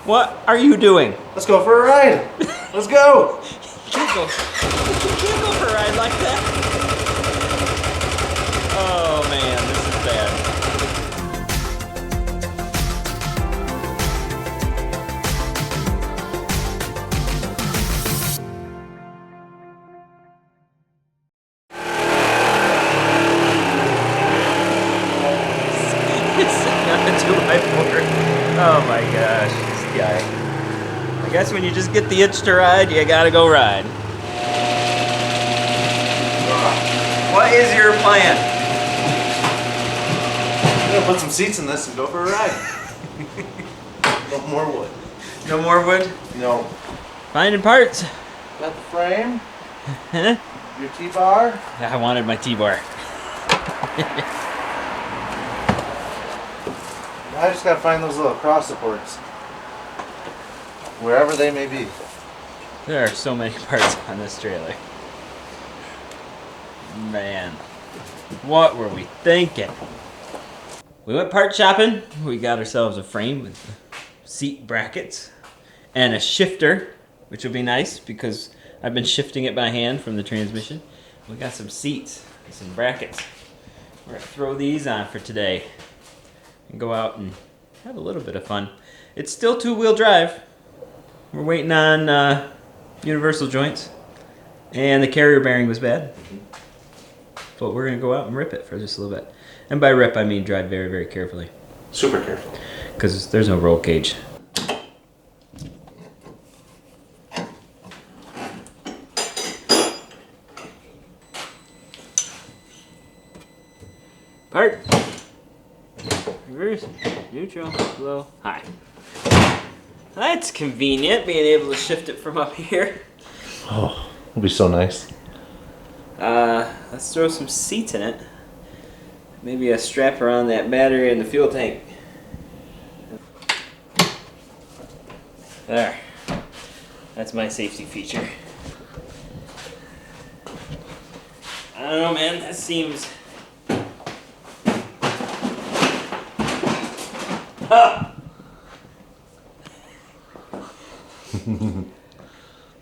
What are you doing? Let's go for a ride. Let's go. You can't go for a ride like that. Oh man, this is bad. Oh my gosh, this guy. I guess when you just get the itch to ride, you gotta go ride. What is your plan? I'm gonna put some seats in this and go for a ride. No more wood. No more wood? No. Finding parts. Got the frame. Huh? Your T-bar. I wanted my T-bar. I just gotta find those little cross supports. Wherever they may be. There are so many parts on this trailer. Man, what were we thinking? We went part shopping. We got ourselves a frame with seat brackets and a shifter, which will be nice because I've been shifting it by hand from the transmission. We got some seats and some brackets. We're gonna throw these on for today and go out and have a little bit of fun. It's still two-wheel drive. We're waiting on universal joints, and the carrier bearing was bad. But we're gonna go out and rip it for just a little bit. And by rip, I mean drive very, very carefully. Super careful. Because there's no roll cage. Park. Reverse. Neutral. Low. High. That's convenient, being able to shift it from up here. Oh, it'll be so nice. Let's throw some seats in it. Maybe a strap around that battery in the fuel tank. There. That's my safety feature. I don't know, man. That seems... Ah!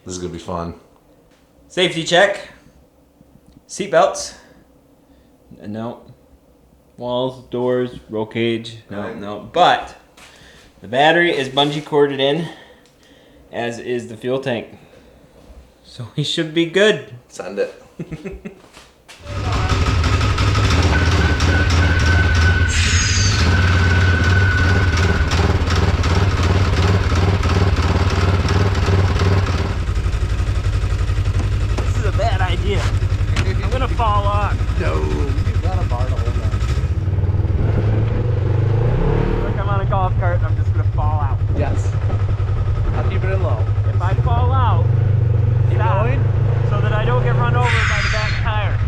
This is gonna be fun. Safety check. Seat belts. No. Walls, doors, roll cage. No, no. But the battery is bungee corded in, as is the fuel tank. So we should be good. Send it. I'm gonna fall off. No. You got a bar to hold on. Like I'm on a golf cart and I'm just gonna fall out. Yes. I'll keep it in low. If I fall out, Keep stop, going. so that I don't get run over by the back tire.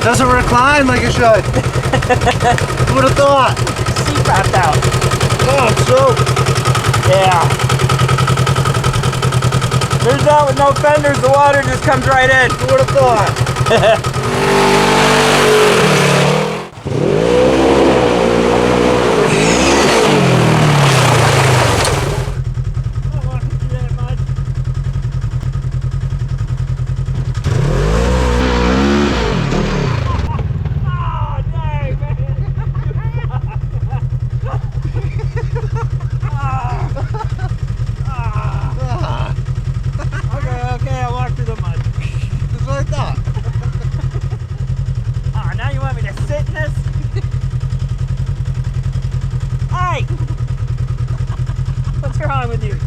It doesn't recline like it should. Who would have thought? Seat popped out. Oh, it's so. Yeah. Turns out with no fenders, the water just comes right in. Who would have thought? Okay, I walked through the mud. That's what I thought. Oh, now you want me to sit in this? Hey! What's wrong with you?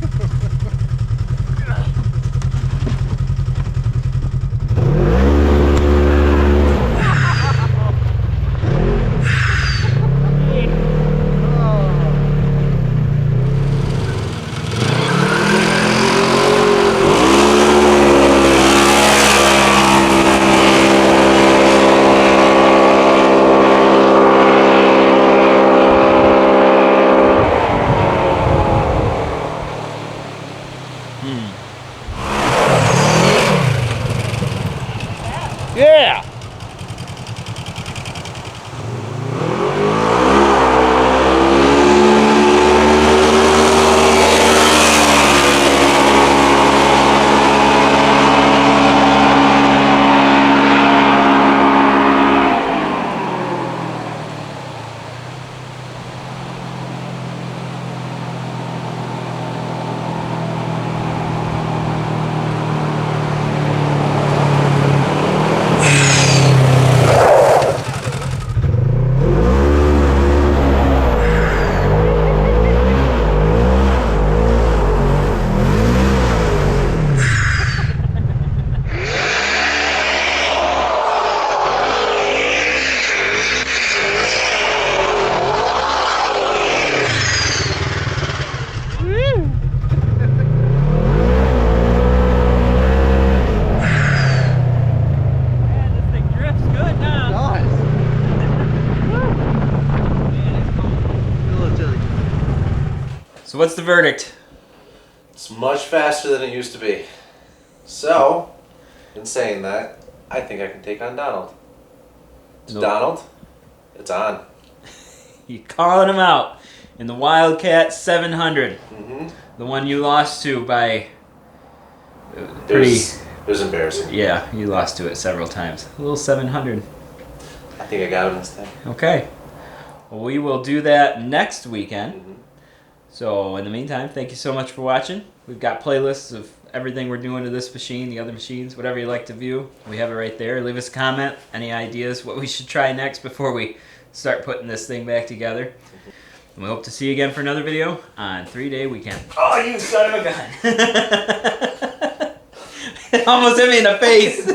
Yeah. So what's the verdict? It's much faster than it used to be. So, in saying that, I think I can take on Donald. Nope. Donald, it's on. You calling him out in the Wildcat 700, the one you lost to by It was embarrassing. Yeah, you lost to it several times. A little 700. I think I got him this time. Okay. Well, we will do that next weekend. So in the meantime, thank you so much for watching. We've got playlists of everything we're doing to this machine, the other machines, whatever you like to view. We have it right there. Leave us a comment, any ideas, what we should try next before we start putting this thing back together. And we hope to see you again for another video on 3-Day Weekend. Oh, you son of a gun. It almost hit me in the face.